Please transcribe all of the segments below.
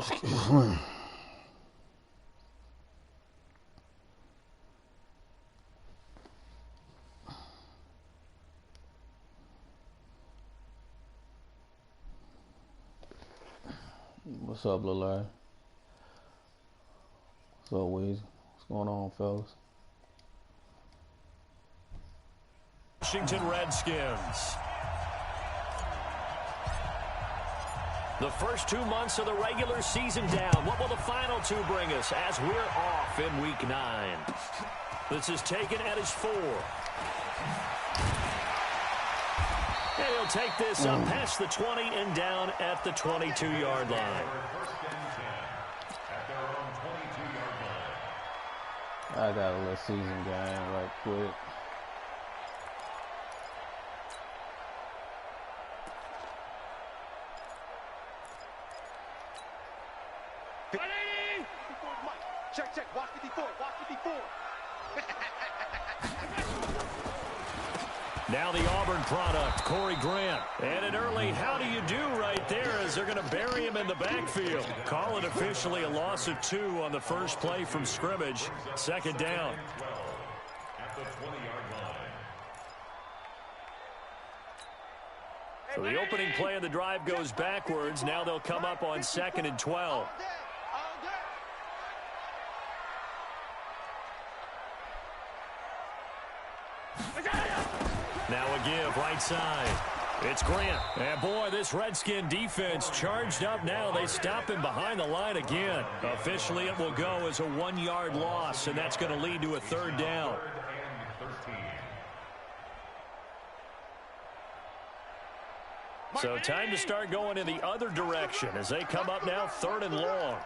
What's up, Lil Larry? What's up, Weezy? What's going on, fellas? Washington Redskins. The first 2 months of the regular season down. What will the final two bring us as we're off in Week 9? This is taken at his 4. And he'll take this up past the 20 and down at the 22-yard line. I got a little season game right quick. Check. Watch 54. Now the Auburn product, Corey Grant. And an early how do you do right there as they're going to bury him in the backfield. Call it officially a loss of 2 on the first play from scrimmage. Second down. So the opening play of the drive goes backwards. Now they'll come up on 2nd and 12. Now a give, right side. It's Grant. And boy, this Redskin defense charged up now. They stop him behind the line again. Officially, it will go as a 1-yard loss, and that's going to lead to a 3rd down. So time to start going in the other direction as they come up now 3rd and long.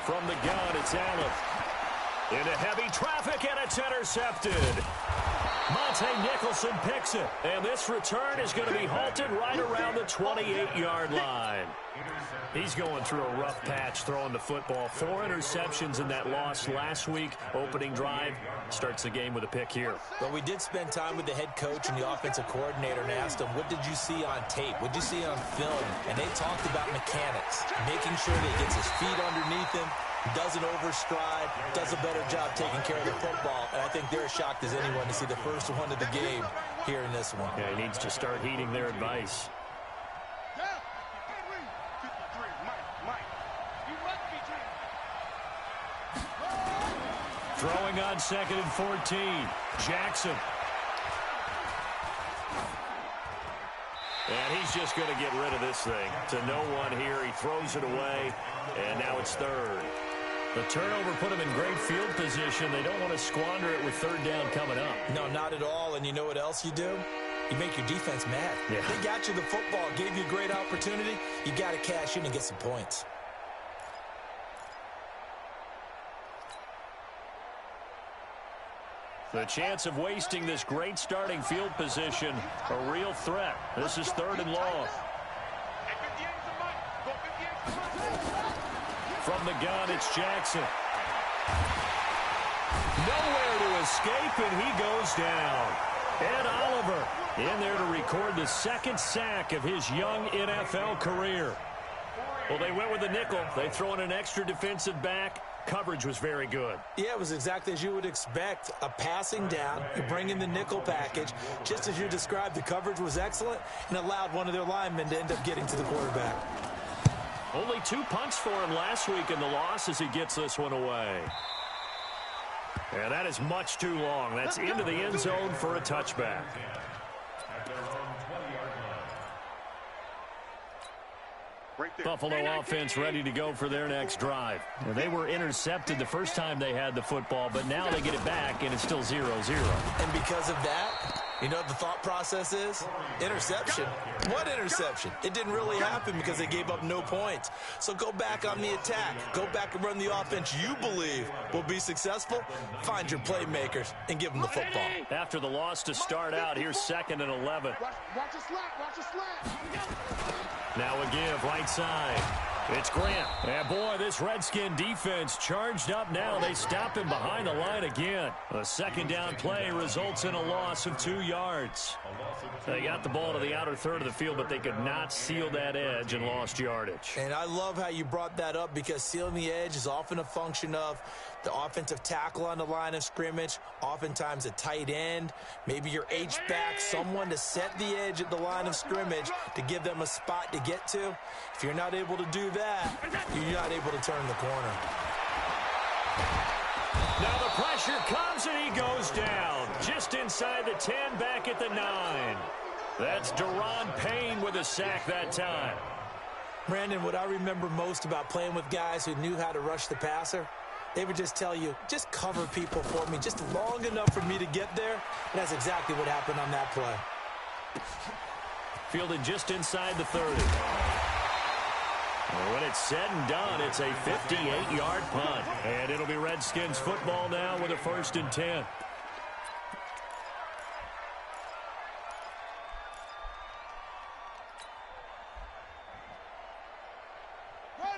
From the gun, it's Allen. Into heavy traffic, and it's intercepted. Monte Nicholson picks it. And this return is going to be halted right around the 28-yard line. He's going through a rough patch throwing the football. 4 interceptions in that loss last week. Opening drive starts the game with a pick here. But we did spend time with the head coach and the offensive coordinator and asked him, what did you see on tape? What did you see on film? And they talked about mechanics, making sure that he gets his feet underneath him, doesn't overstride, does a better job taking care of the football. And I think they're as shocked as anyone to see the first one of the game here in this one. Yeah, he needs to start heeding their advice. Throwing on 2nd and 14. Jackson. And he's just going to get rid of this thing. To no one here. He throws it away, and now it's 3rd. The turnover put them in great field position. They don't want to squander it with 3rd down coming up. No, not at all. And you know what else you do? You make your defense mad. Yeah. They got you the football, gave you a great opportunity. You got to cash in and get some points. The chance of wasting this great starting field position, a real threat. This is 3rd and long. From the gun, it's Jackson. Nowhere to escape, and he goes down. Ed Oliver in there to record the 2nd sack of his young NFL career. Well, they went with the nickel. They throw in an extra defensive back. Coverage was very good. Yeah, it was exactly as you would expect. A passing down, you bring in the nickel package. Just as you described, the coverage was excellent and allowed one of their linemen to end up getting to the quarterback. Only 2 punts for him last week in the loss as he gets this one away. And that is much too long. That's into the end zone for a touchback. Buffalo offense ready to go for their next drive. They were intercepted the first time they had the football, but now they get it back, and it's still 0-0. And because of that, you know what the thought process is? Interception. What interception? It didn't really happen because they gave up no points. So go back on the attack. Go back and run the offense you believe will be successful. Find your playmakers and give them the football. After the loss to start out, here's 2nd and 11. Watch a slap. Now a give, right side. It's Grant. And boy, this Redskin defense charged up now. They stop him behind the line again. A second down play results in a loss of 2 yards. They got the ball to the outer third of the field, but they could not seal that edge and lost yardage. And I love how you brought that up, because sealing the edge is often a function of the offensive tackle on the line of scrimmage, oftentimes a tight end, maybe your H-back, someone to set the edge at the line of scrimmage to give them a spot to get to. If you're not able to do that, you're not able to turn the corner. Now the pressure comes and he goes down. Just inside the 10, back at the 9. That's Deron Payne with a sack that time. Brandon, what I remember most about playing with guys who knew how to rush the passer, they would just tell you, just cover people for me, just long enough for me to get there. And that's exactly what happened on that play. Fielded just inside the 30. When it's said and done, it's a 58-yard punt. And it'll be Redskins football now with a 1st and 10.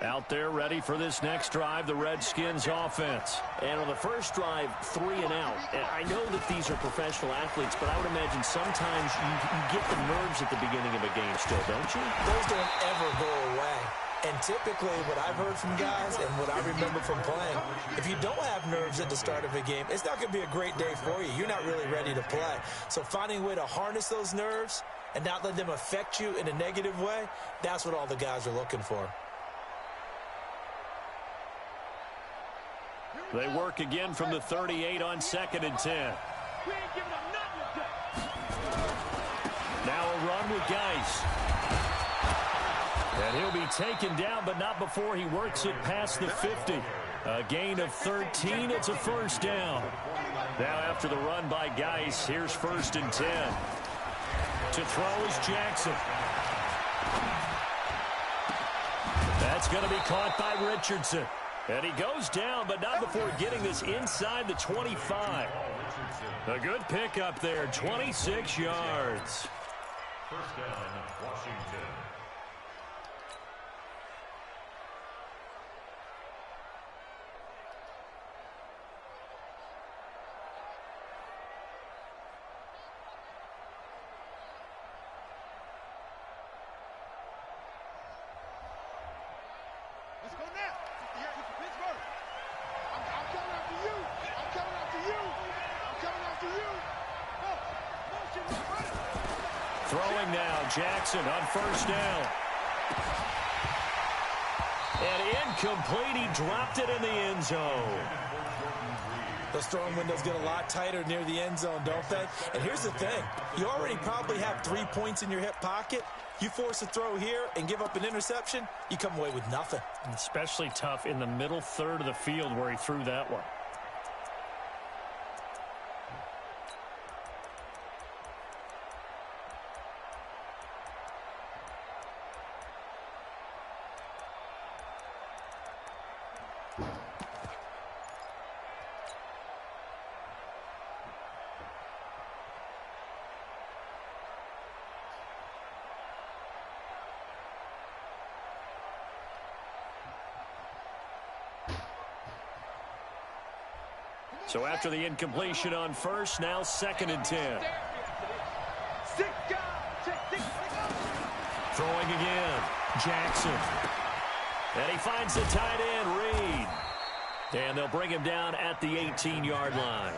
Out there ready for this next drive, the Redskins offense. And on the first drive, 3 and out. And I know that these are professional athletes, but I would imagine sometimes you get the nerves at the beginning of a game still, don't you? Those don't ever go away. And typically what I've heard from guys and what I remember from playing, if you don't have nerves at the start of a game, it's not going to be a great day for you. You're not really ready to play. So finding a way to harness those nerves and not let them affect you in a negative way, that's what all the guys are looking for. They work again from the 38 on 2nd and 10. Now a run with Geis. And he'll be taken down, but not before he works it past the 50. A gain of 13. It's a 1st down. Now after the run by Geis, here's 1st and 10. To throw is Jackson. That's going to be caught by Richardson. And he goes down, but not before getting this inside the 25. A good pickup there, 26 yards. 1st down, Washington. Let's go now. Here, Pittsburgh. I'm coming after you. I'm coming after you. I'm coming after you. Motion, run it. Throwing now, Jackson on 1st down. And incomplete, he dropped it in the end zone. Those throwing windows get a lot tighter near the end zone, don't they? And here's the thing. You already probably have 3 points in your hip pocket. You force a throw here and give up an interception, you come away with nothing. Especially tough in the middle third of the field where he threw that one. So after the incompletion on 1st, now 2nd and 10. Throwing again, Jackson. And he finds the tight end, Reed. And they'll bring him down at the 18-yard line.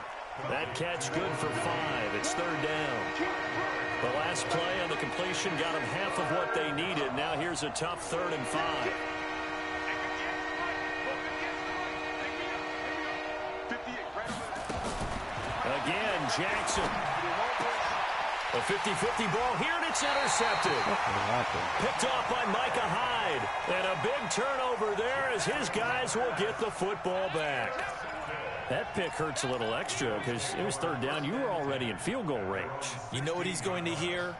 That catch good for 5. It's 3rd down. The last play on the completion got them half of what they needed. Now here's a tough 3rd and 5. Again, Jackson. A 50-50 ball here, and it's intercepted. Picked off by Micah Hyde. And a big turnover there as his guys will get the football back. That pick hurts a little extra because it was 3rd down. You were already in field goal range. You know what he's going to hear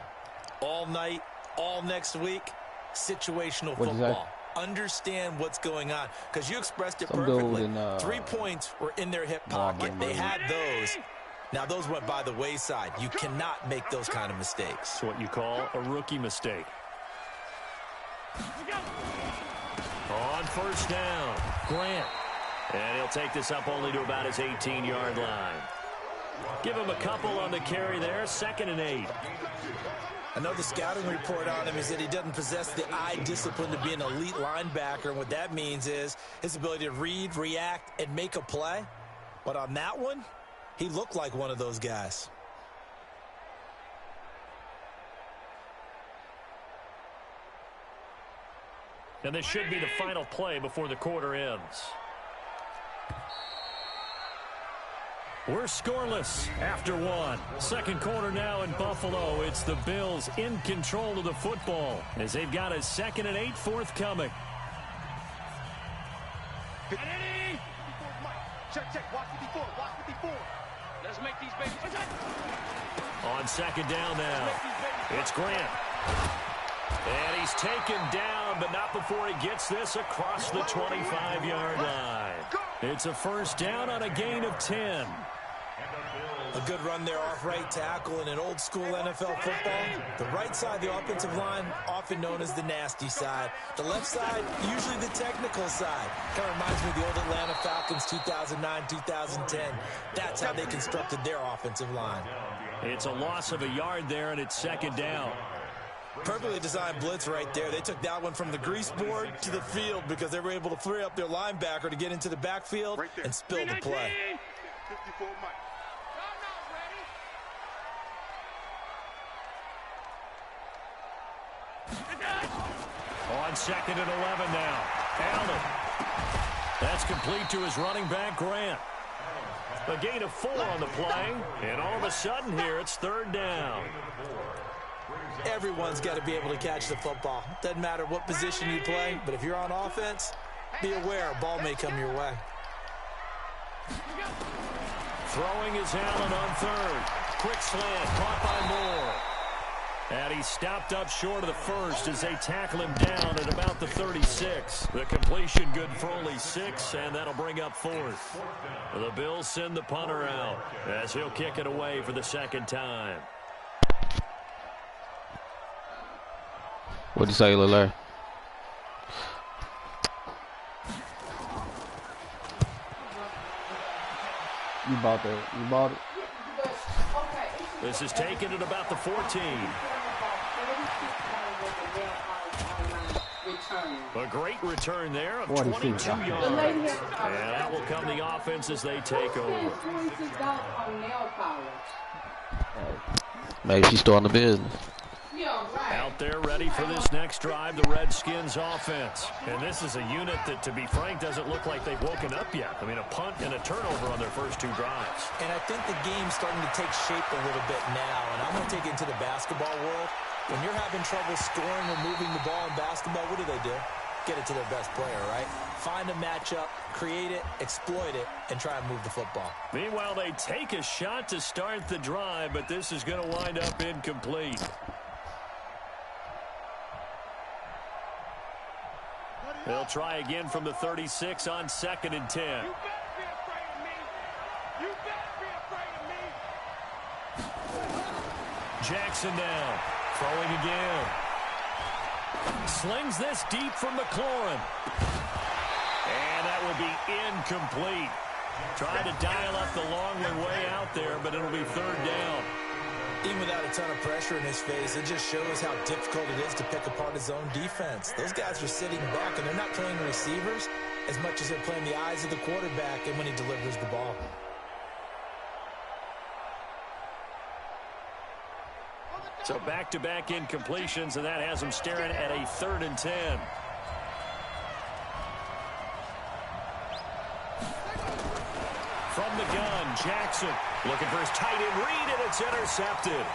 all night, all next week? Situational football. Understand what's going on, because you expressed it perfectly. 3 points were in their hip pocket. They had those. Now, those went by the wayside. You cannot make those kind of mistakes. It's what you call a rookie mistake. On first down, Grant. And he'll take this up only to about his 18-yard line. Give him a couple on the carry there, 2nd and 8. I know the scouting report on him is that he doesn't possess the eye discipline to be an elite linebacker. And what that means is his ability to read, react, and make a play. But on that one, he looked like one of those guys. And this should be the final play before the quarter ends. We're scoreless after one. Second quarter now in Buffalo. It's the Bills in control of the football as they've got a 2nd and 8 forthcoming. Check. Watch 54. Let's make these babies. On 2nd down now, it's Grant. And he's taken down, but not before he gets this across the 25-yard line. It's a first down on a gain of 10. A good run there off right tackle in an old-school NFL football. The right side of the offensive line, often known as the nasty side. The left side, usually the technical side. Kind of reminds me of the old Atlanta Falcons 2009, 2010. That's how they constructed their offensive line. It's a loss of a yard there, and it's 2nd down. Perfectly designed blitz right there. They took that one from the grease board to the field because they were able to free up their linebacker to get into the backfield and spill the play. 54 Mike. On 2nd and 11 now. Allen. That's complete to his running back, Grant. A gain of 4 on the play. And all of a sudden here, it's 3rd down. Everyone's got to be able to catch the football. Doesn't matter what position you play, but if you're on offense, be aware a ball may come your way. Throwing is Allen on 3rd. Quick slant, caught by Moore. And he's stopped up short of the first as they tackle him down at about the 36. The completion good for only 6, and that'll bring up 4th. The Bills send the punter out as he'll kick it away for the 2nd time. What'd you say, Lillard? You bought it. This is taken at about the 14. A great return there of 22 yards. And that will come the offense as they take over. Maybe she's still on the business. Out there ready for this next drive, the Redskins offense. And this is a unit that, to be frank, doesn't look like they've woken up yet. I mean, a punt and a turnover on their first 2 drives. And I think the game's starting to take shape a little bit now. And I'm going to take it into the basketball world. When you're having trouble scoring or moving the ball in basketball, what do? Get it to their best player, right? Find a matchup, create it, exploit it, and try and move the football. Meanwhile, they take a shot to start the drive, but this is going to wind up incomplete. They'll try again from the 36 on 2nd and 10. You better be afraid of me. You better be afraid of me. Jackson now, throwing again. Slings this deep from McLaurin. And that will be incomplete. Tried to dial up the long way out there, but it'll be 3rd down. Even without a ton of pressure in his face, it just shows how difficult it is to pick apart his own defense. Those guys are sitting back, and they're not playing receivers as much as they're playing the eyes of the quarterback and when he delivers the ball. So back-to-back incompletions, and that has him staring at a 3rd and 10. From the gun, Jackson looking for his tight end read, and it's intercepted.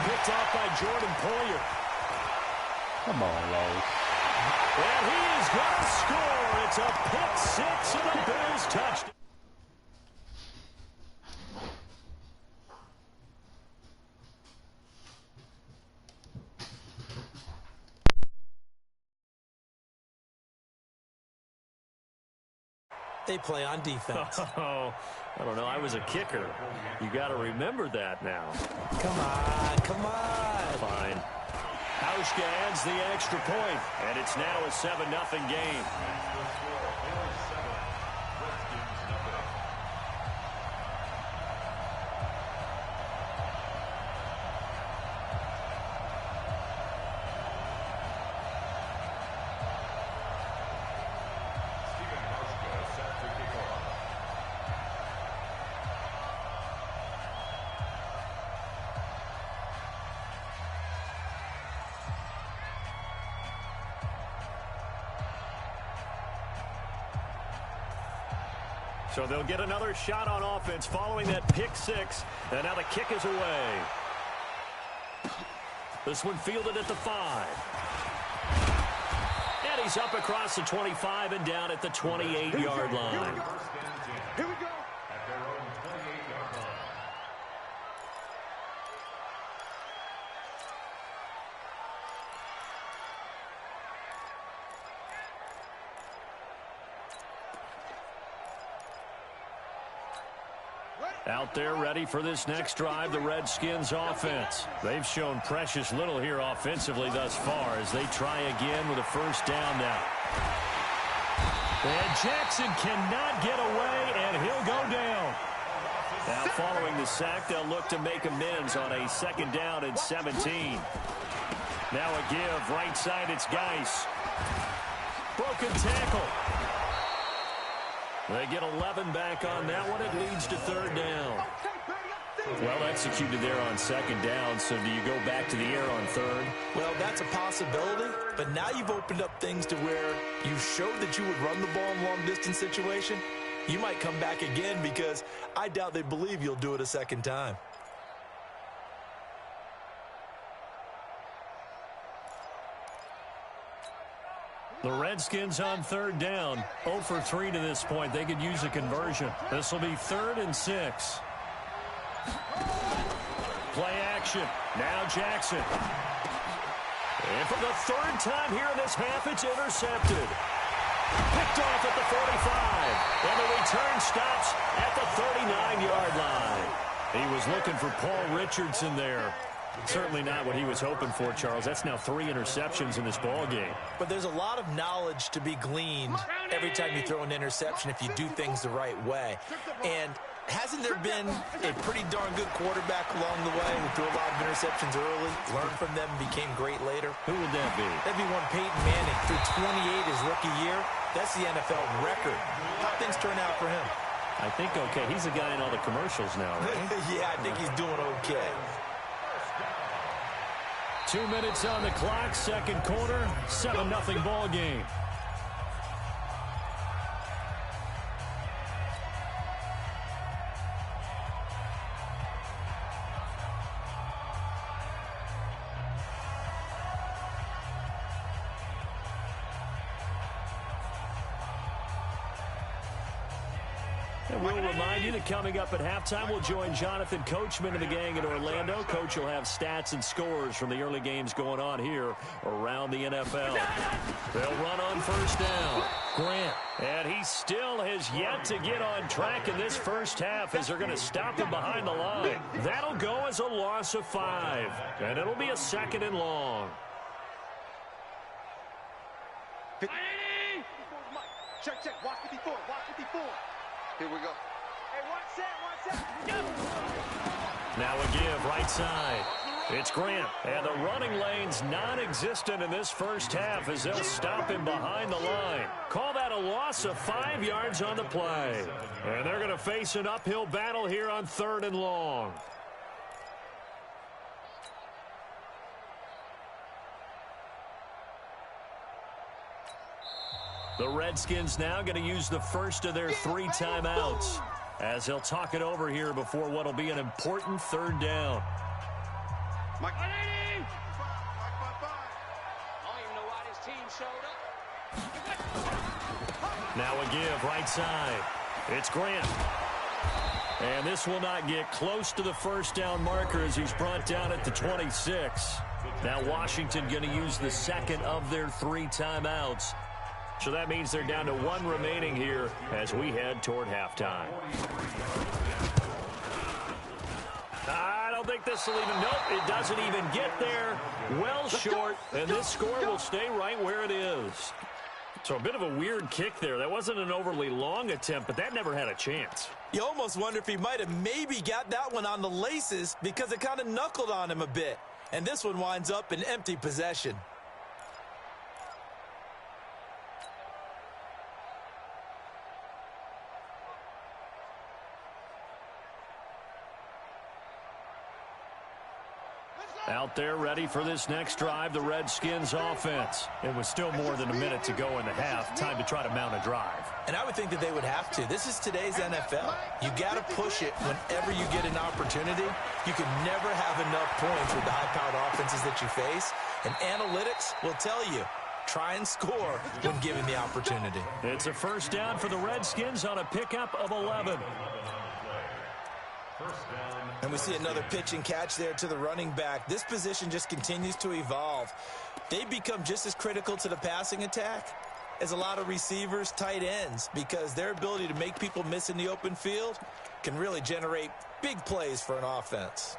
Picked off by Jordan Poyer. Come on, Lowe's. And he is going to score. It's a pick 6 and a Bills touchdown. They play on defense. Oh, I don't know. I was a kicker. You got to remember that now. Come on. Fine. How Hauschka adds the extra point, and it's now a 7-0 game. So they'll get another shot on offense following that pick six. And now the kick is away. This one fielded at the 5. And he's up across the 25 and down at the 28-yard line. Here we go. At their own 28-yard line. Out there ready for this next drive, the Redskins offense. They've shown precious little here offensively thus far as they try again with a first down now. And Jackson cannot get away, and he'll go down. Now following the sack, they'll look to make amends on a 2nd down and 17. Now a give, right side, it's Geis. Broken tackle. They get 11 back on that one. It leads to 3rd down. Well executed there on 2nd down. So do you go back to the air on 3rd? Well, that's a possibility, but now you've opened up things to where you showed that you would run the ball in long-distance situation. You might come back again because I doubt they believe you'll do it a 2nd time. The Redskins on 3rd down. 0 for 3 to this point. They could use a conversion. This will be 3rd and 6. Play action. Now Jackson. And for the 3rd time here in this half, it's intercepted. Picked off at the 45. And the return stops at the 39-yard line. He was looking for Paul Richardson there. Certainly not what he was hoping for, Charles. That's now 3 interceptions in this ball game. But there's a lot of knowledge to be gleaned every time you throw an interception if you do things the right way. And hasn't there been a pretty darn good quarterback along the way who threw a lot of interceptions early, learned from them, became great later? Who would that be? That'd be one Peyton Manning. Threw 28 his rookie year. That's the NFL record. How things turn out for him? I think okay. He's the guy in all the commercials now, right? Yeah, I think he's doing okay. 2 minutes on the clock, 2nd quarter, 7-0 ball game. And we'll remind you that coming up at halftime, we'll join Jonathan Coachman and the gang in Orlando. Coach will have stats and scores from the early games going on here around the NFL. They'll run on 1st down. Grant. And he still has yet to get on track in this first half as they're going to stop him behind the line. That'll go as a loss of 5. And it'll be a 2nd and long. Check. Watch 54. Here we go. Hey, one set. Now a give, right side. It's Grant. And the running lane's non-existent in this first half as they'll stop him behind the line. Call that a loss of 5 yards on the play. And they're going to face an uphill battle here on 3rd and long. The Redskins now going to use the first of their 3 timeouts as they'll talk it over here before what will be an important 3rd down. Mike. I don't even know why this team showed up. Now a give, right side. It's Grant. And this will not get close to the 1st down marker as he's brought down at the 26. Now Washington going to use the 2nd of their 3 timeouts. So that means they're down to 1 remaining here as we head toward halftime. I don't think this will even, nope, it doesn't even get there. Well short, and this score will stay right where it is. So a bit of a weird kick there. That wasn't an overly long attempt, but that never had a chance. You almost wonder if he might have maybe got that one on the laces because it kind of knuckled on him a bit. And this one winds up in empty possession. Out there ready for this next drive, the Redskins offense. It was still more than a minute to go in the half. Time to try to mount a drive. And I would think that they would have to. This is today's NFL. You got to push it whenever you get an opportunity. You can never have enough points with the high-powered offenses that you face. And analytics will tell you, try and score when given the opportunity. It's a first down for the Redskins on a pickup of 11. And we see another pitch and catch there to the running back. This position just continues to evolve. They become just as critical to the passing attack as a lot of receivers, tight ends, because their ability to make people miss in the open field can really generate big plays for an offense.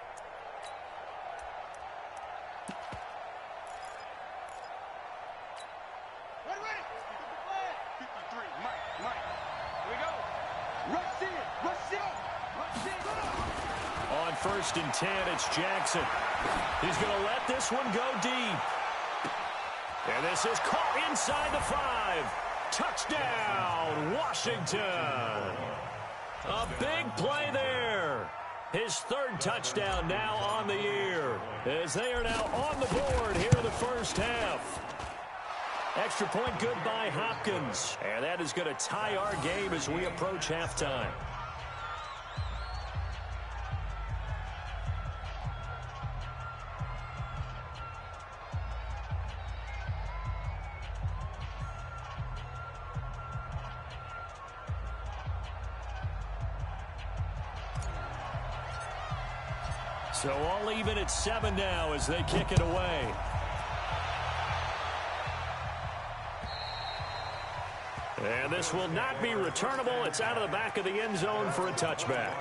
First and 10, it's Jackson. He's going to let this one go deep. And this is caught inside the 5. Touchdown, Washington. A big play there. His third touchdown now on the year, as they are now on the board here in the first half. Extra point good by Hopkins. And that is going to tie our game as we approach halftime. So all even at 7 now as they kick it away. And this will not be returnable. It's out of the back of the end zone for a touchback.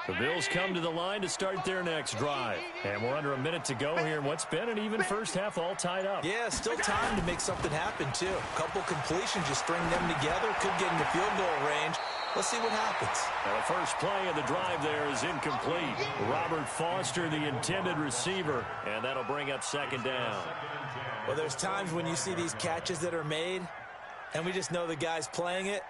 The Bills come to the line to start their next drive. And we're under a minute to go here in what's been an even first half, all tied up. Yeah, still time to make something happen, too. A couple completions, just string them together. Could get in the field goal range. Let's see what happens. Now, the first play of the drive there is incomplete. Robert Foster, the intended receiver, and that'll bring up second down. Well, there's times when you see these catches that are made, and we just know the guys playing it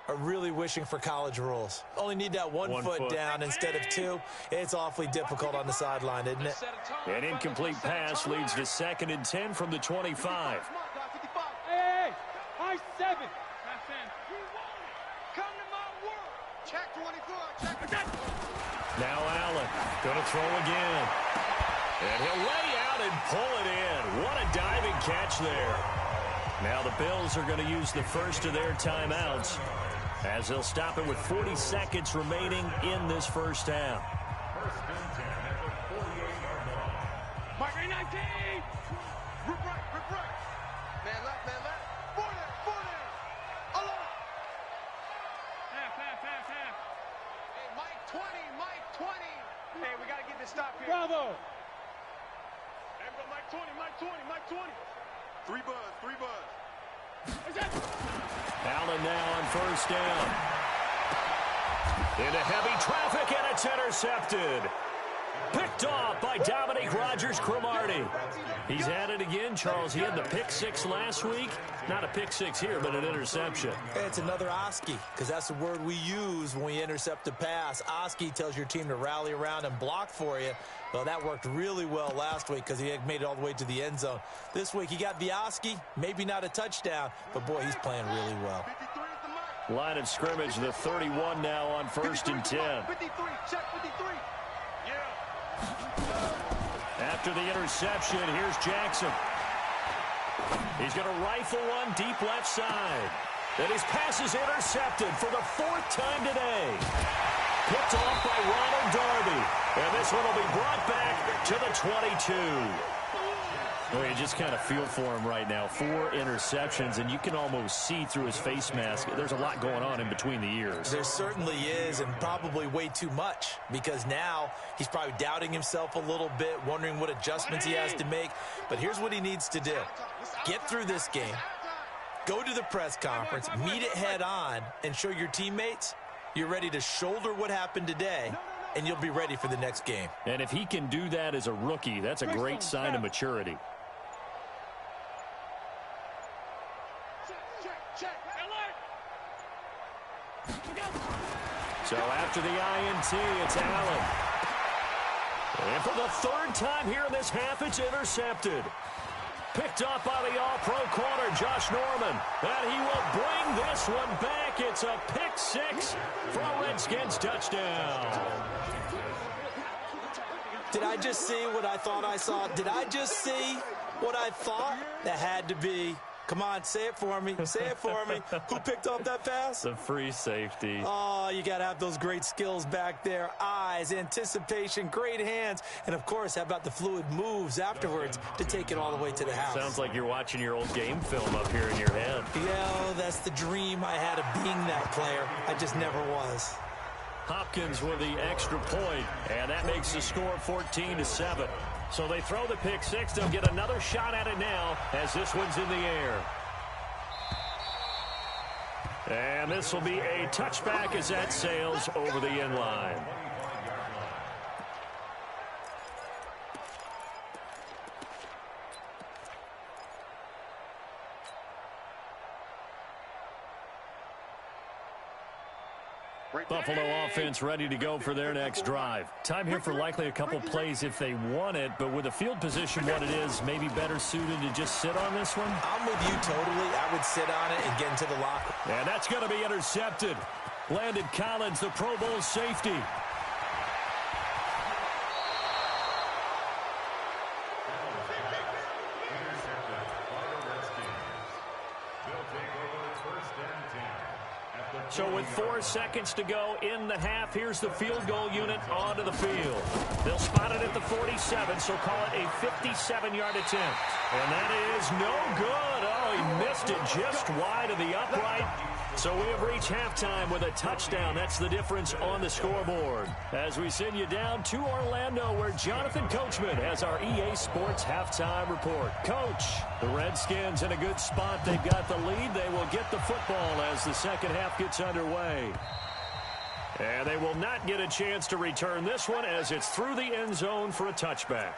are really wishing for college rules. Only need that one foot down instead of 2. It's awfully difficult on the sideline, isn't it? An incomplete pass leads to second and 10 from the 25. Hey, high 7. Come to my world. Check 24. Check. Now Allen going to throw again. And he'll lay out and pull it in. What a diving catch there. Now the Bills are going to use the first of their timeouts, as they'll stop it with 40 seconds remaining in this first half. First and 10 at the 48-yard line. Mike, 19. Rip right. Man left. 40. Alone. Half. Hey, Mike 20. Hey, we got to get this stop here. Bravo. Hey, we got Mike 20. 3 buzz. Allen now on first down. Into heavy traffic, and it's intercepted. Picked off by Dominique Rodgers-Cromartie. He's at it again, Charles. He had the pick 6 last week. Not a pick 6 here, but an interception. It's another Oski, because that's the word we use when we intercept a pass. Oski tells your team to rally around and block for you. Well, that worked really well last week because he had made it all the way to the end zone. This week, he got the Oski, maybe not a touchdown, but boy, he's playing really well. Line of scrimmage, the 31 now on first and 10. 53, check 53. After the interception, here's Jackson. He's going to rifle one deep left side. And his pass is intercepted for the 4th time today. Picked off by Ronald Darby. And this one will be brought back to the 22. Well, you just kind of feel for him right now. 4 interceptions, and you can almost see through his face mask. There's a lot going on in between the ears. There certainly is, and probably way too much, because now he's probably doubting himself a little bit, wondering what adjustments he has to make. But here's what he needs to do. Get through this game, go to the press conference, meet it head on, and show your teammates you're ready to shoulder what happened today, and you'll be ready for the next game. And if he can do that as a rookie, that's a great sign of maturity. So after the INT, it's Allen. And for the 3rd time here in this half, it's intercepted. Picked up by the all-pro corner, Josh Norman. And he will bring this one back. It's a pick 6 for a Redskins touchdown. Did I just see what I thought I saw? Did I just see what I thought? That had to be. Come on, say it for me. Say it for me. Who picked off that pass? The free safety. Oh, you got to have those great skills back there. Eyes, anticipation, great hands. And, of course, how about the fluid moves afterwards to take it all the way to the house? Sounds like you're watching your old game film up here in your head. Yeah, that's the dream I had of being that player. I just never was. Hopkins with the extra point, and that makes the score 14-7. So they throw the pick 6. They'll get another shot at it now as this one's in the air. And this will be a touchback as that sails over the end line. Buffalo offense ready to go for their next drive. Time here for likely a couple plays if they want it, but with the field position what it is, maybe better suited to just sit on this one? I'm with you totally. I would sit on it and get into the locker. And that's going to be intercepted. Landon Collins, the Pro Bowl safety. So with 4 seconds to go in the half, here's the field goal unit onto the field. They'll spot it at the 47, so call it a 57-yard attempt. And that is no good. Oh, he missed it just wide of the upright. So we have reached halftime with a touchdown. That's the difference on the scoreboard. As we send you down to Orlando, where Jonathan Coachman has our EA Sports halftime report. Coach, the Redskins in a good spot. They've got the lead. They will get the football as the second half gets underway. And they will not get a chance to return this one as it's through the end zone for a touchback.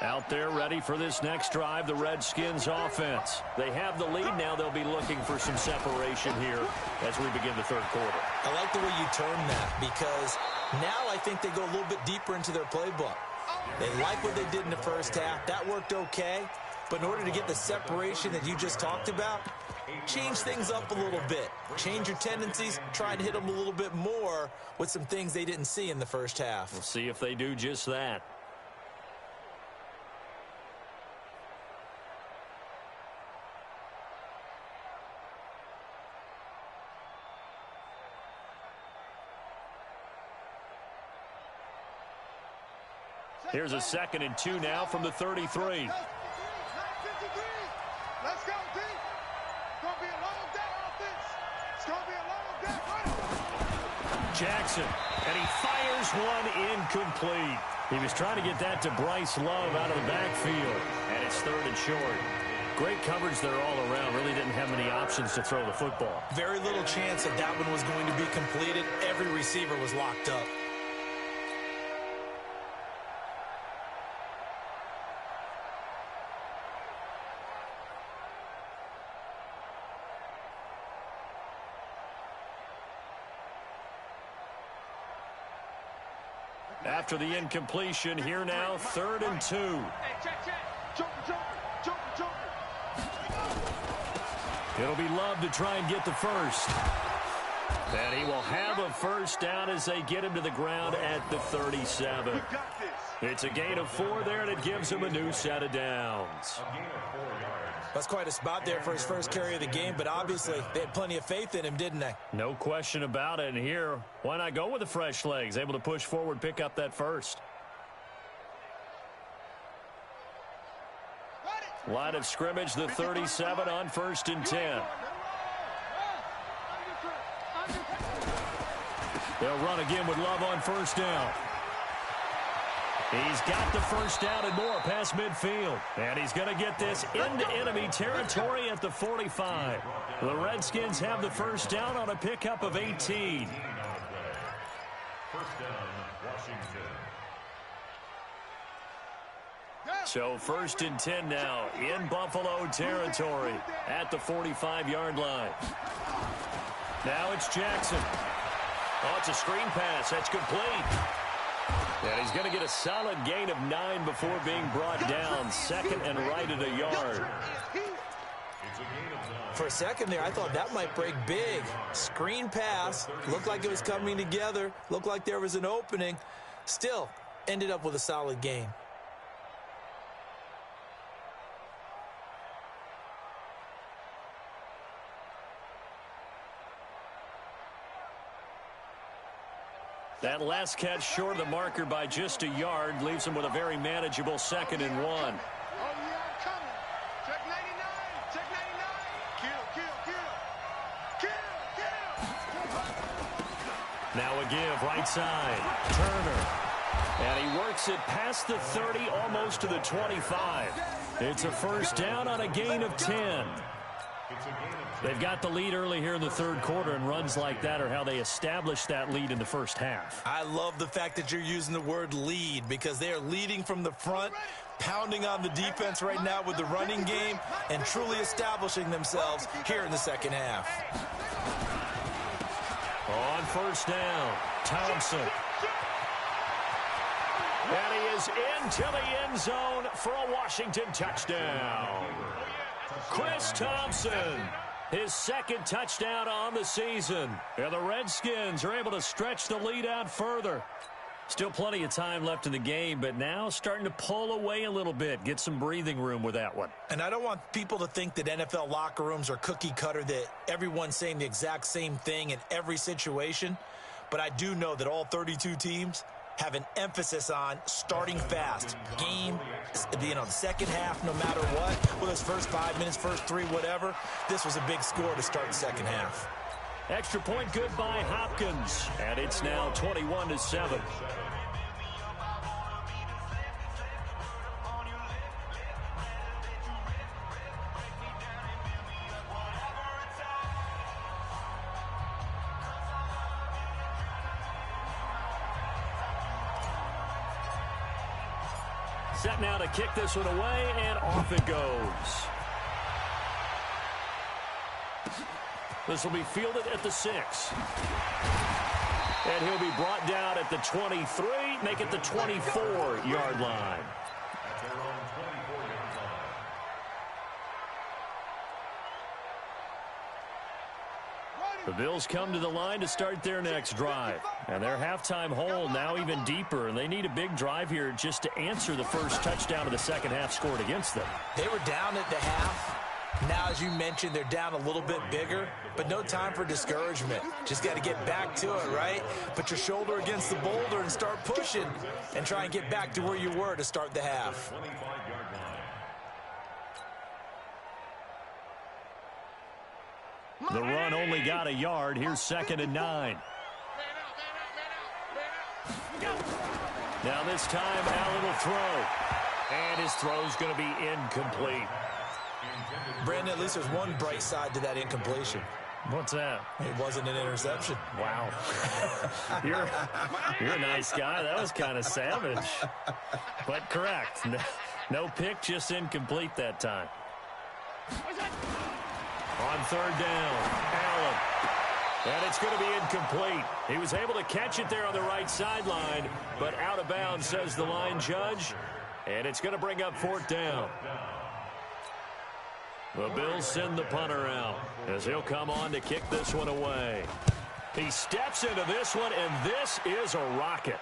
Out there ready for this next drive, the Redskins offense. They have the lead now. They'll be looking for some separation here as we begin the third quarter. I like the way you term that because now I think they go a little bit deeper into their playbook. They like what they did in the first half. That worked okay. But in order to get the separation that you just talked about, change things up a little bit. Change your tendencies. Try to hit them a little bit more with some things they didn't see in the first half. We'll see if they do just that. Here's a 2nd and 2 now from the 33. Let's go, D. It's going to be a long day offense. It's going to be a long day. Jackson, and he fires one incomplete. He was trying to get that to Bryce Love out of the backfield, and it's 3rd and short. Great coverage there all around. Really didn't have many options to throw the football. Very little chance that that one was going to be completed. Every receiver was locked up. After the incompletion, here now, 3rd and 2. Hey, check. Joker. It'll be Love to try and get the first. And he will have a first down as they get him to the ground at the 37. We got this. It's a gain of 4 there, and it gives him a new set of downs. A gain of 4 yards. That's quite a spot there for his first carry of the game, but obviously they had plenty of faith in him, didn't they? No question about it. And here, why not go with the fresh legs? Able to push forward, pick up that first. Line of scrimmage, the 37 on 1st and 10. They'll run again with Love on 1st down. He's got the first down and more past midfield. And he's going to get this into enemy territory at the 45. The Redskins have the first down on a pickup of 18. First down, Washington. So 1st and 10 now in Buffalo territory at the 45-yard line. Now it's Jackson. Oh, it's a screen pass. That's complete. And he's going to get a solid gain of 9 before being brought down. 2nd and right at a yard. For a second there, I thought that might break big. Screen pass. Looked like it was coming together. Looked like there was an opening. Still, ended up with a solid gain. That last catch short of the marker by just a yard leaves him with a very manageable 2nd and 1. Oh, yeah, I'm coming. Check 99. Check 99. Kill. Now a give, right side. Turner. And he works it past the 30, almost to the 25. It's a first down on a gain of 10. They've got the lead early here in the 3rd quarter, and runs like that are how they established that lead in the first half. I love the fact that you're using the word lead because they are leading from the front, pounding on the defense right now with the running game, and truly establishing themselves here in the 2nd half. On 1st down, Thompson. And he is into the end zone for a Washington touchdown. Chris Thompson, his 2nd touchdown on the season. And the Redskins are able to stretch the lead out further. Still plenty of time left in the game, but now starting to pull away a little bit. Get some breathing room with that one. And I don't want people to think that NFL locker rooms are cookie cutter, that everyone's saying the exact same thing in every situation. But I do know that all 32 teams have an emphasis on starting fast. Game, the 2nd half, no matter what, whether it's first 5 minutes, first 3, whatever, this was a big score to start the 2nd half. Extra point good by Hopkins, and it's now 21-7. Set now to kick this one away, and off it goes. This will be fielded at the 6. And he'll be brought down at the 23, make it the 24-yard line. The Bills come to the line to start their next drive. And their halftime hole now even deeper, and they need a big drive here just to answer the first touchdown of the 2nd half scored against them. They were down at the half. Now, as you mentioned, they're down a little bit bigger, but no time for discouragement. Just got to get back to it, right? Put your shoulder against the boulder and start pushing and try and get back to where you were to start the half. The run only got a yard. Here's 2nd and 9. Now this time, Allen will throw. And his throw's going to be incomplete. Brandon, at least there's one bright side to that incompletion. What's that? It wasn't an interception. Wow. You're a nice guy. That was kind of savage. But correct. No pick, just incomplete that time. On 3rd down, Allen. And it's going to be incomplete. He was able to catch it there on the right sideline, but out of bounds, says the line judge. And it's going to bring up 4th down. The Bills send the punter out as he'll come on to kick this one away. He steps into this one, and this is a rocket.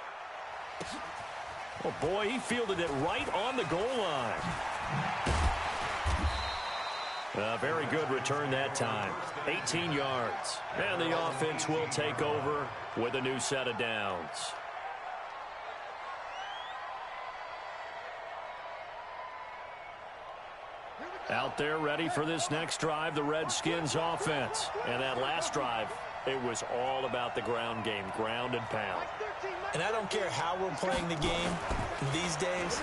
Oh, boy, he fielded it right on the goal line. A very good return that time. 18 yards. And the offense will take over with a new set of downs. Out there ready for this next drive, the Redskins offense. And that last drive, it was all about the ground game, ground and pound. And I don't care how we're playing the game these days,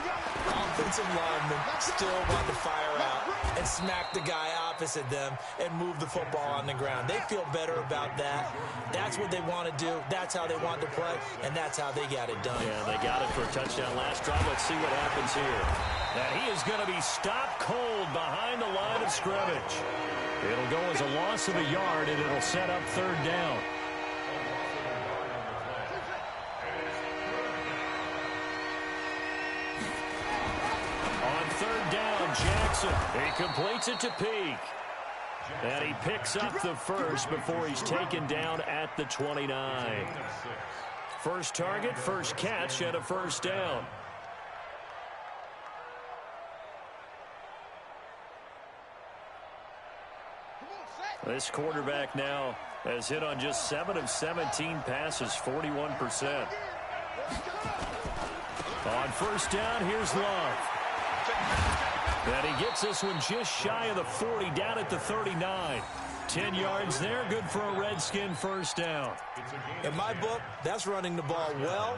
offensive linemen still want to fire out and smack the guy opposite them and move the football on the ground. They feel better about that. That's what they want to do. That's how they want to play, and that's how they got it done. Yeah, they got it for a touchdown last drive. Let's see what happens here. And he is going to be stopped cold behind the line of scrimmage. It'll go as a loss of a yard, and it'll set up 3rd down. On 3rd down, Jackson. He completes it to Peak. And he picks up the first before he's taken down at the 29. First target, first catch, and a 1st down. This quarterback now has hit on just 7 of 17 passes, 41%. On 1st down, here's Love. And he gets this one just shy of the 40, down at the 39. 10 yards there, good for a Redskin 1st down. In my book, that's running the ball well,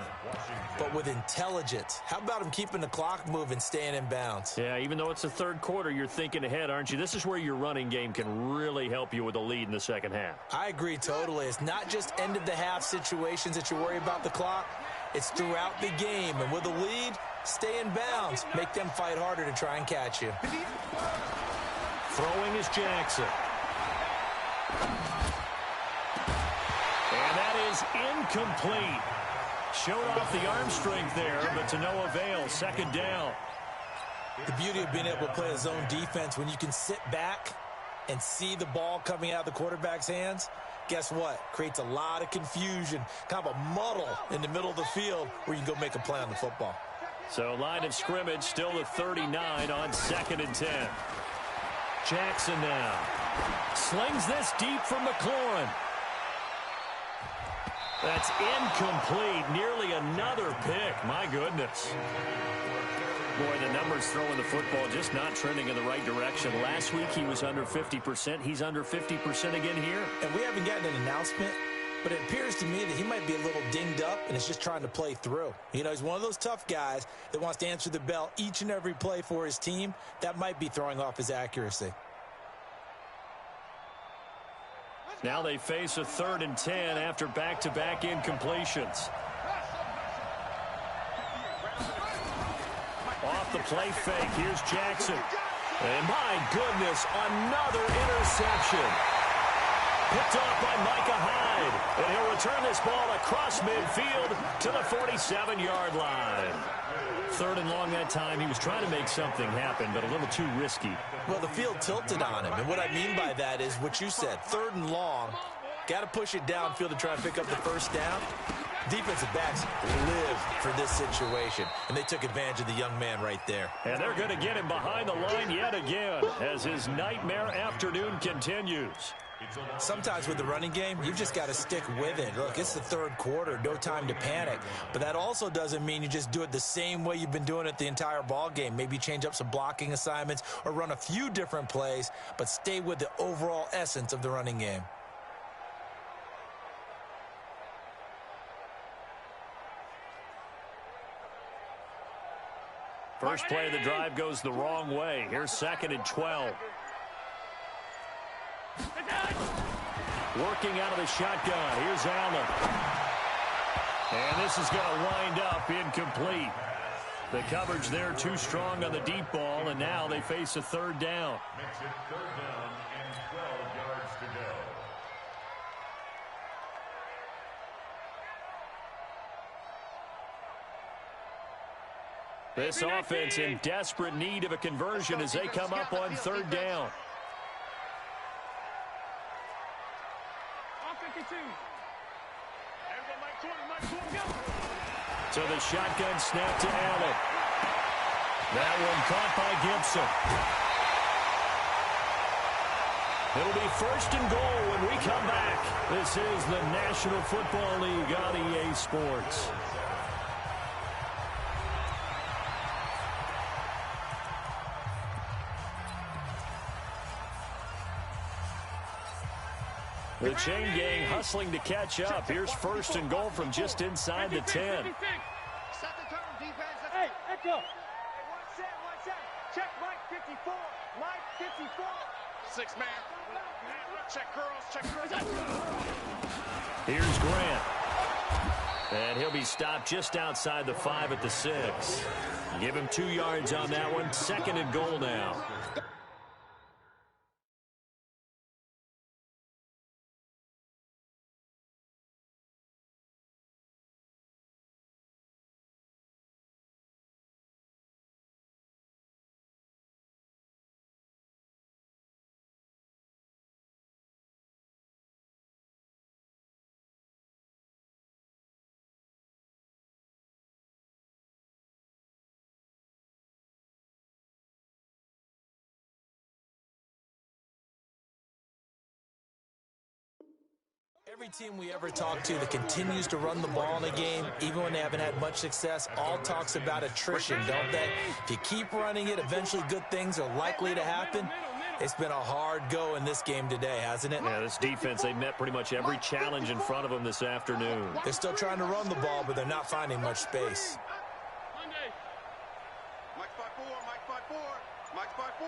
but with intelligence. How about him keeping the clock moving, staying in bounds? Yeah, even though it's the 3rd quarter, you're thinking ahead, aren't you? This is where your running game can really help you with a lead in the 2nd half. I agree totally. It's not just end-of-the-half situations that you worry about the clock. It's throughout the game. And with a lead, stay in bounds. Make them fight harder to try and catch you. Throwing is Jackson. And that is incomplete. Showed off the arm strength there, but to no avail. 2nd down. The beauty of being able to play a zone defense, when you can sit back and see the ball coming out of the quarterback's hands, guess what? Creates a lot of confusion, kind of a muddle in the middle of the field where you can go make a play on the football. So line of scrimmage still the 39 on 2nd and 10. Jackson now slings this deep from McLaurin. That's incomplete. Nearly another pick. My goodness. Boy, the numbers throwing the football just not trending in the right direction. Last week he was under 50%. He's under 50% again here. And we haven't gotten an announcement, but it appears to me that he might be a little dinged up and is just trying to play through. You know, he's one of those tough guys that wants to answer the bell each and every play for his team. That might be throwing off his accuracy. Now they face a 3rd and 10 after back-to-back incompletions. Off the play fake, here's Jackson. And my goodness, another interception. Picked off by Micah Hyde. And he'll return this ball across midfield to the 47-yard line. 3rd and long that time. He was trying to make something happen, but a little too risky. Well, the field tilted on him. And what I mean by that is what you said. 3rd and long. Got to push it downfield to try and pick up the 1st down. Defensive backs live for this situation, and they took advantage of the young man right there. And they're going to get him behind the line yet again as his nightmare afternoon continues. Sometimes with the running game, you've just got to stick with it. Look, it's the 3rd quarter, no time to panic. But that also doesn't mean you just do it the same way you've been doing it the entire ball game. Maybe change up some blocking assignments or run a few different plays, but stay with the overall essence of the running game. First play of the drive goes the wrong way. Here's 2nd and 12. Working out of the shotgun. Here's Allen. And this is going to wind up incomplete. The coverage there too strong on the deep ball, and now they face a 3rd down. Makes it 3rd down and 12 yards to go. This offense in desperate need of a conversion as they come up on third down. So the shotgun snap to Allen. That one caught by Gibson. It'll be first and goal when we come back. This is the National Football League on EA Sports. The chain gang hustling to catch up. Here's first and goal from just inside the 10. Set the turn, defense. Hey, echo. Hey, one set. Check Mike 54. Mike 54. 6 man. Check girls. Here's Grant. And he'll be stopped just outside the 5 at the 6. Give him 2 yards on that one. Second and goal now. Every team we ever talk to that continues to run the ball in a game, even when they haven't had much success, all talks about attrition, don't they? If you keep running it, eventually good things are likely to happen. It's been a hard go in this game today, hasn't it? Yeah, this defense, they met pretty much every challenge in front of them this afternoon. They're still trying to run the ball, but they're not finding much space. Mike 5-4. Mike 5-4.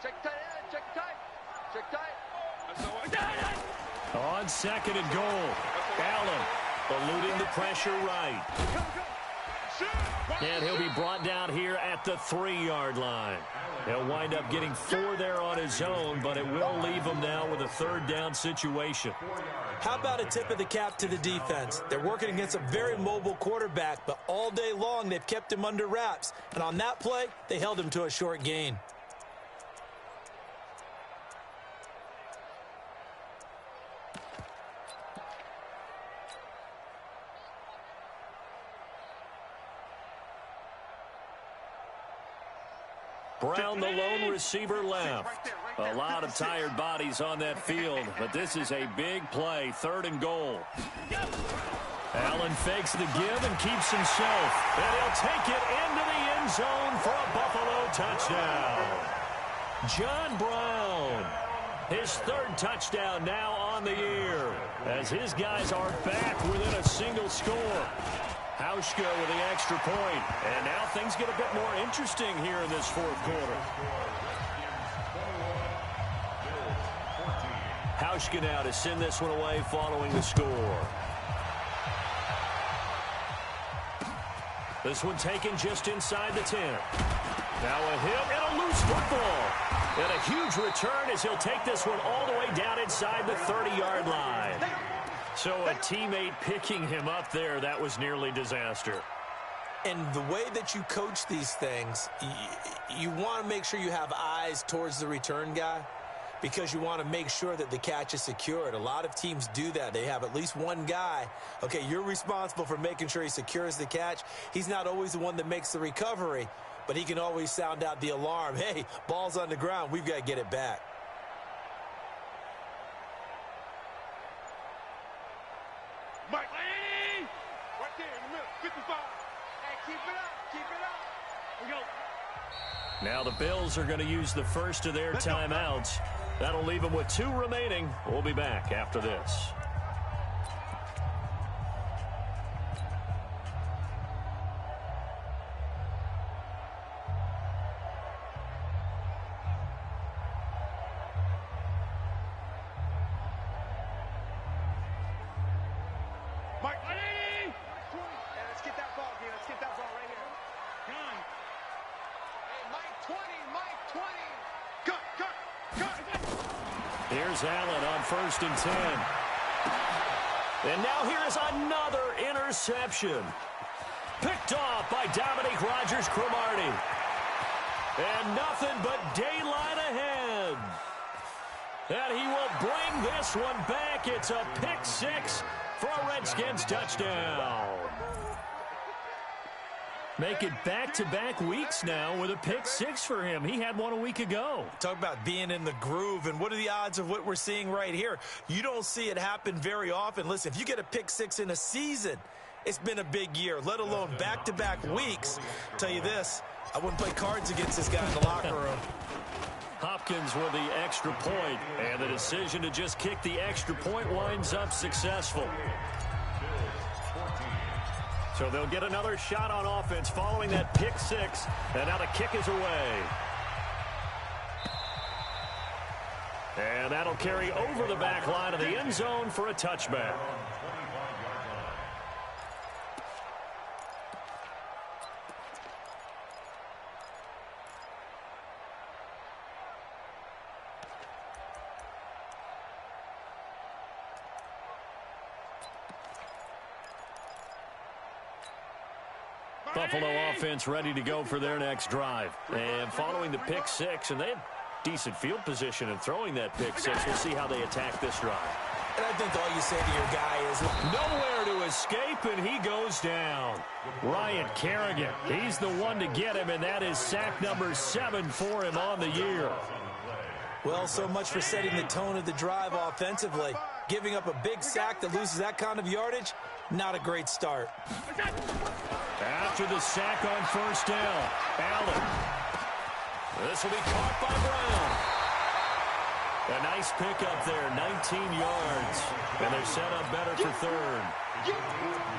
Check tight end. Check tight. On second and goal, Allen eluding the pressure right. And he'll be brought down here at the 3-yard line. He'll wind up getting 4 there on his own, but it will leave him now with a third down situation. How about a tip of the cap to the defense? They're working against a very mobile quarterback, but all day long they've kept him under wraps. And on that play, they held him to a short gain. Brown, the lone receiver, left. A lot of tired bodies on that field, but this is a big play, third and goal. Allen fakes the give and keeps himself. And he'll take it into the end zone for a Buffalo touchdown. John Brown, his third touchdown now on the year, as his guys are back within a single score. Hauschka with the extra point. And now things get a bit more interesting here in this fourth quarter. Hauschka now to send this one away following the score. This one taken just inside the 10. Now a hit and a loose football. And a huge return as he'll take this one all the way down inside the 30-yard line. So a teammate picking him up there, that was nearly disaster. And the way that you coach these things, you want to make sure you have eyes towards the return guy because you want to make sure that the catch is secured. A lot of teams do that. They have at least one guy. Okay, you're responsible for making sure he secures the catch. He's not always the one that makes the recovery, but he can always sound out the alarm. Hey, ball's on the ground. We've got to get it back. Mike. Right there in the middle. 55. Hey, keep it up. We go. Now the Bills are going to use the first of their timeouts. That'll leave them with 2 remaining. We'll be back after this. Mike. Hey, let's get that ball, dude. Let's get that ball right here. Gun. Hey, Mike 20. Cut. Here's Allen on first and 10. And now here's another interception. Picked off by Dominique Rodgers-Cromartie. And nothing but daylight ahead. And he will bring this one back. It's a pick six for a Redskins touchdown. Make it back-to-back weeks now with a pick six for him. He had one a week ago. Talk about being in the groove, and what are the odds of what we're seeing right here? You don't see it happen very often. Listen, if you get a pick six in a season, it's been a big year, let alone back-to-back weeks. I'll tell you this, I wouldn't play cards against this guy in the locker room. Hopkins with the extra point, and the decision to just kick the extra point winds up successful. So they'll get another shot on offense following that pick six, and now the kick is away. And that'll carry over the back line of the end zone for a touchback. Buffalo offense ready to go for their next drive. And following the pick six, and they had decent field position in throwing that pick six. We'll see how they attack this drive. And I think all you say to your guy is nowhere to escape, and he goes down. Ryan Kerrigan, he's the one to get him, and that is sack number 7 for him on the year. Well, so much for setting the tone of the drive offensively. Giving up a big sack that loses that kind of yardage, not a great start. After the sack on first down, Allen. This will be caught by Brown. A nice pickup there, 19 yards. And they're set up better for third.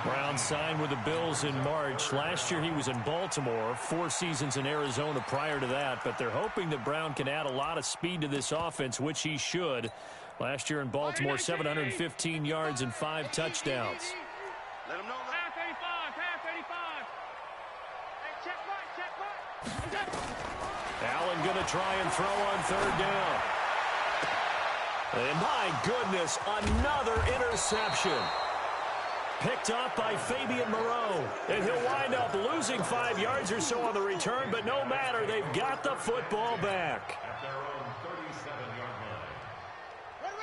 Brown signed with the Bills in March. Last year he was in Baltimore, 4 seasons in Arizona prior to that. But they're hoping that Brown can add a lot of speed to this offense, which he should. Last year in Baltimore, 715 yards and 5 touchdowns. Let him know. Allen going to try and throw on third down. And my goodness, another interception. Picked up by Fabian Moreau. And he'll wind up losing 5 yards or so on the return, but no matter, they've got the football back.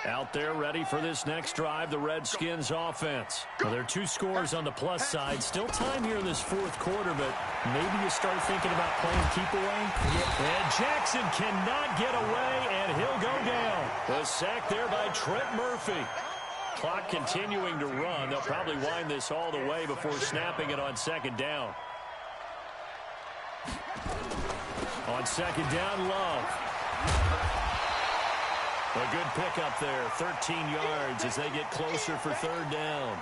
Out there ready for this next drive, the Redskins offense. Well, there are 2 scores on the plus side. Still time here in this fourth quarter, but maybe you start thinking about playing keep away. And Jackson cannot get away, and he'll go down. The sack there by Trent Murphy. Clock continuing to run. They'll probably wind this all the way before snapping it on second down. On second down, Love. A good pickup there, 13 yards as they get closer for third down.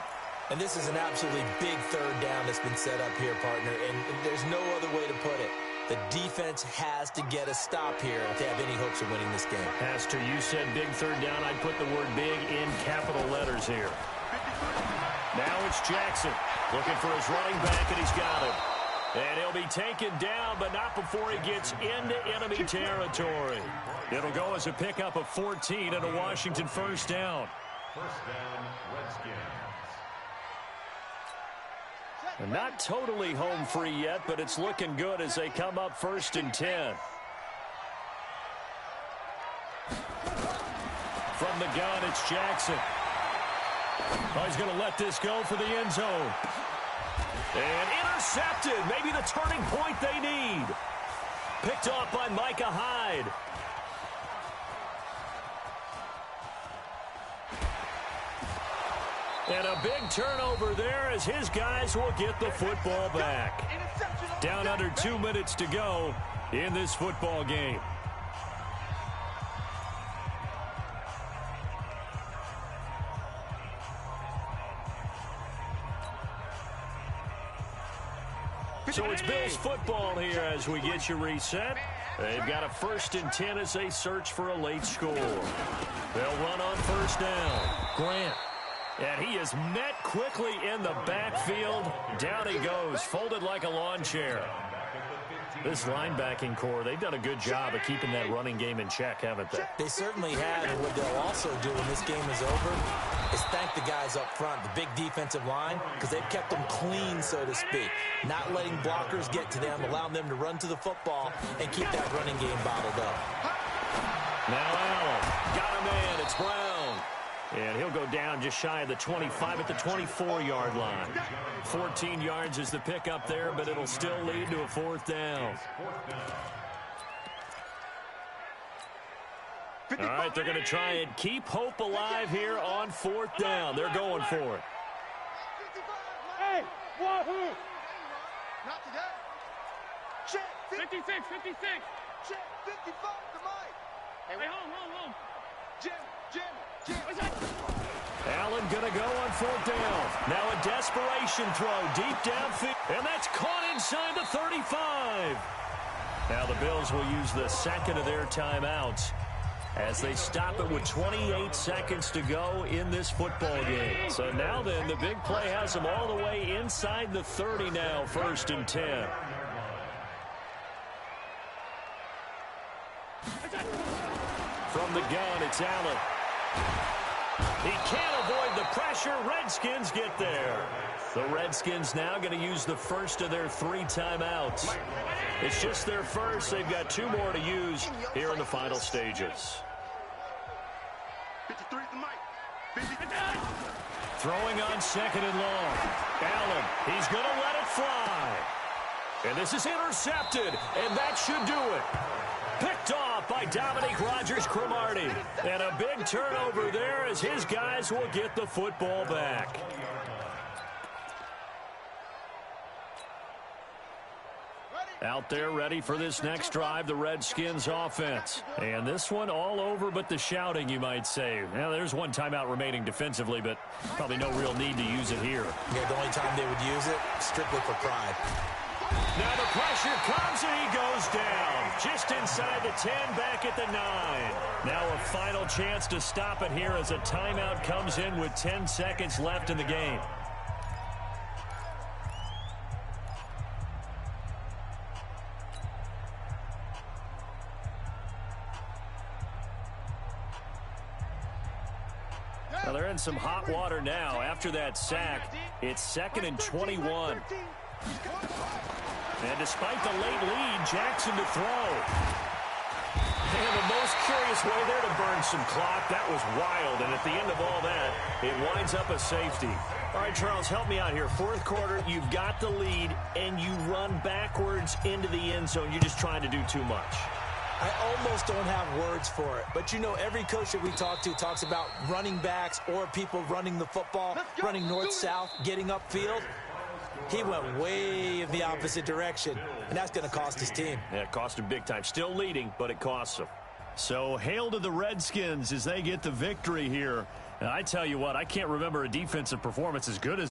And this is an absolutely big third down that's been set up here, partner, and there's no other way to put it. The defense has to get a stop here if they have any hopes of winning this game. Pastor, you said big third down. I'd put the word big in capital letters here. Now it's Jackson looking for his running back, and he's got him. And he'll be taken down, but not before he gets into enemy territory. It'll go as a pickup of 14 and a Washington first down. First down, Redskins. And not totally home free yet, but it's looking good as they come up 1st and 10. From the gun, it's Jackson. Oh, he's going to let this go for the end zone. And intercepted. Maybe the turning point they need. Picked off by Micah Hyde. And a big turnover there as his guys will get the football back. Down under 2 minutes to go in this football game. So it's Bills football here as we get you reset. They've got a 1st and 10 as they search for a late score. They'll run on first down. Grant. And he is met quickly in the backfield. Down he goes, folded like a lawn chair. This linebacking core, they've done a good job of keeping that running game in check, haven't they? They certainly have, and what they'll also do when this game is over is thank the guys up front, the big defensive line, because they've kept them clean, so to speak. Not letting blockers get to them, allowing them to run to the football and keep that running game bottled up. Now Allen, got a man, it's Brown. And he'll go down just shy of the 25 at the 24-yard line. 14 yards is the pickup there, but it'll still lead to a 4th down. All right, they're going to try and keep hope alive here on 4th down. They're going for it. Hey, wahoo! Not today. Check 56, 56. Check 55 to Mike. Hey, home. Jim. Allen going to go on 4th down. Now a desperation throw deep downfield. And that's caught inside the 35. Now the Bills will use the second of their timeouts as they stop it with 28 seconds to go in this football game. So now then, the big play has them all the way inside the 30 now, 1st and 10. From the gun, it's Allen. He can't avoid the pressure. Redskins get there. The Redskins now going to use the first of their 3 timeouts. It's just their first. They've got 2 more to use here in the final stages. 53 to Mike. Throwing on 2nd and long. Allen, he's going to let it fly. And this is intercepted, and that should do it. Picked off by Dominique Rodgers-Cromartie. And a big turnover there as his guys will get the football back. Out there ready for this next drive, the Redskins offense. And this one all over but the shouting, you might say. Now, there's 1 timeout remaining defensively, but probably no real need to use it here. Yeah, the only time they would use it, strictly for pride. Now the pressure comes and he goes down. Just inside the 10, back at the 9. Now a final chance to stop it here as a timeout comes in with 10 seconds left in the game. Now they're in some hot water now. After that sack, it's 2nd and 21. And despite the late lead, Jackson to throw. And the most curious way there to burn some clock. That was wild. And at the end of all that, it winds up a safety. All right, Charles, help me out here. 4th quarter, you've got the lead, and you run backwards into the end zone. You're just trying to do too much. I almost don't have words for it. But, you know, every coach that we talk to talks about running backs or people running the football, running north-south, getting upfield. He went way in the opposite direction, and that's going to cost his team. Yeah, it cost him big time. Still leading, but it costs him. So hail to the Redskins as they get the victory here. And I tell you what, I can't remember a defensive performance as good as